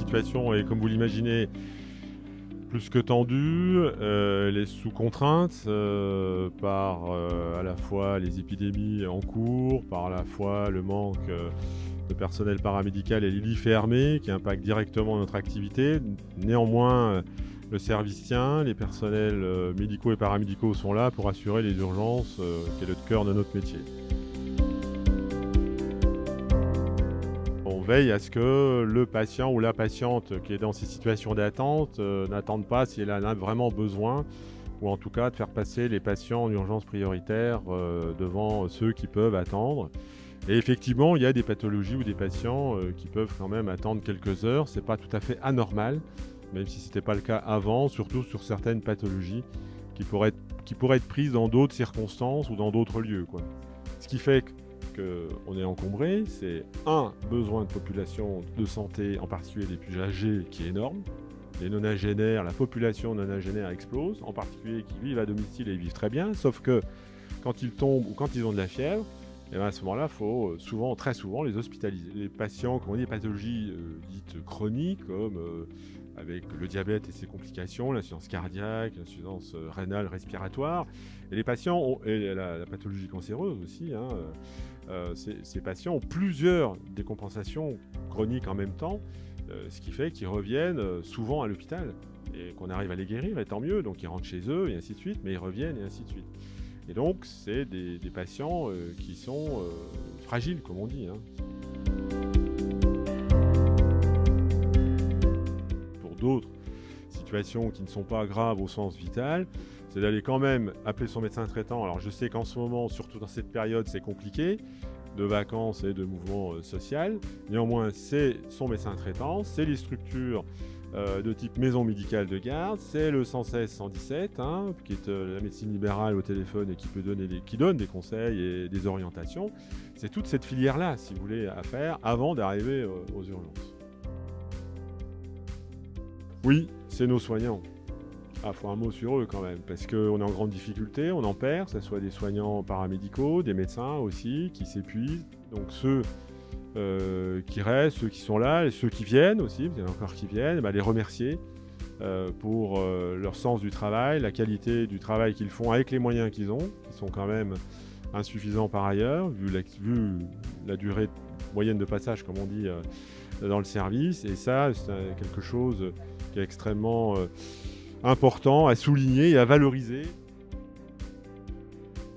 situation est, comme vous l'imaginez, plus que tendue. Elle est sous contrainte par à la fois les épidémies en cours, par à la fois le manque de personnel paramédical et les lits fermés qui impactent directement notre activité. Néanmoins, le service tient, les personnels médicaux et paramédicaux sont là pour assurer les urgences qui est le cœur de notre métier. On veille à ce que le patient ou la patiente qui est dans ces situations d'attente n'attende pas si elle en a vraiment besoin, ou en tout cas de faire passer les patients en urgence prioritaire devant ceux qui peuvent attendre. Et effectivement, il y a des pathologies ou des patients qui peuvent quand même attendre quelques heures. Ce n'est pas tout à fait anormal, même si ce n'était pas le cas avant, surtout sur certaines pathologies qui pourraient être prises dans d'autres circonstances ou dans d'autres lieux, quoi. Ce qui fait qu'on est encombré, c'est un besoin de population de santé, en particulier des plus âgés, qui est énorme. Les nonagénaires, la population nonagénaire explose, en particulier qui vivent à domicile et ils vivent très bien, sauf que quand ils tombent ou quand ils ont de la fièvre, et bien à ce moment-là, il faut très souvent les hospitaliser. Les patients qui ont des pathologies dites chroniques, comme avec le diabète et ses complications, l'insuffisance cardiaque, l'insuffisance rénale, respiratoire, et les patients et la pathologie cancéreuse aussi, ces patients ont plusieurs décompensations chroniques en même temps, ce qui fait qu'ils reviennent souvent à l'hôpital et qu'on arrive à les guérir, et tant mieux, donc ils rentrent chez eux et ainsi de suite, mais ils reviennent et ainsi de suite. Et donc, c'est des patients qui sont fragiles, comme on dit. Pour d'autres situations qui ne sont pas graves au sens vital, c'est d'aller quand même appeler son médecin traitant. Alors, je sais qu'en ce moment, surtout dans cette période, c'est compliqué, de vacances et de mouvements social. Néanmoins, c'est son médecin traitant, c'est les structures de type maison médicale de garde, c'est le 116 117 qui est la médecine libérale au téléphone et qui donne des conseils et des orientations. C'est toute cette filière-là, si vous voulez, à faire avant d'arriver aux urgences. Oui, c'est nos soignants. Ah, faut un mot sur eux quand même, parce qu'on est en grande difficulté, on en perd, que ce soit des soignants paramédicaux, des médecins aussi, qui s'épuisent. Donc ceux qui restent, ceux qui sont là, et ceux qui viennent aussi, il y en a encore qui viennent, les remercier pour leur sens du travail, la qualité du travail qu'ils font avec les moyens qu'ils ont, qui sont quand même insuffisants par ailleurs, vu la durée moyenne de passage, comme on dit, dans le service. Et ça, c'est quelque chose qui est extrêmement important à souligner et à valoriser.